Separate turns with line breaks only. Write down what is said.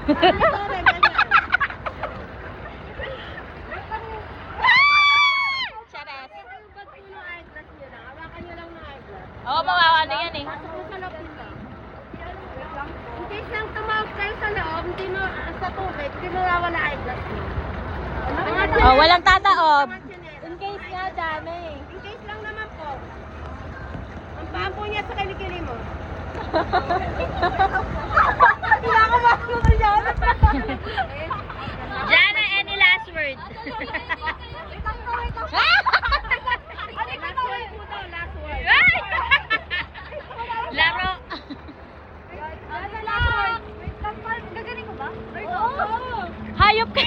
Charas.
Oo, mawawala yan eh.
In case lang tumawag kayo sa loob, hindi mo sa tubig, hindi mo wawala eyeglass mo.
Oh, walang tataob.
In case nga dami. In case lang naman po. Ang pampo niya sa kilikili mo. Kinakabahan ko yan.
Jana, any last word?
Last word mo daw, last word.
Laro.
Last word. Gagaling ko ba? Oo.
Hayop ka.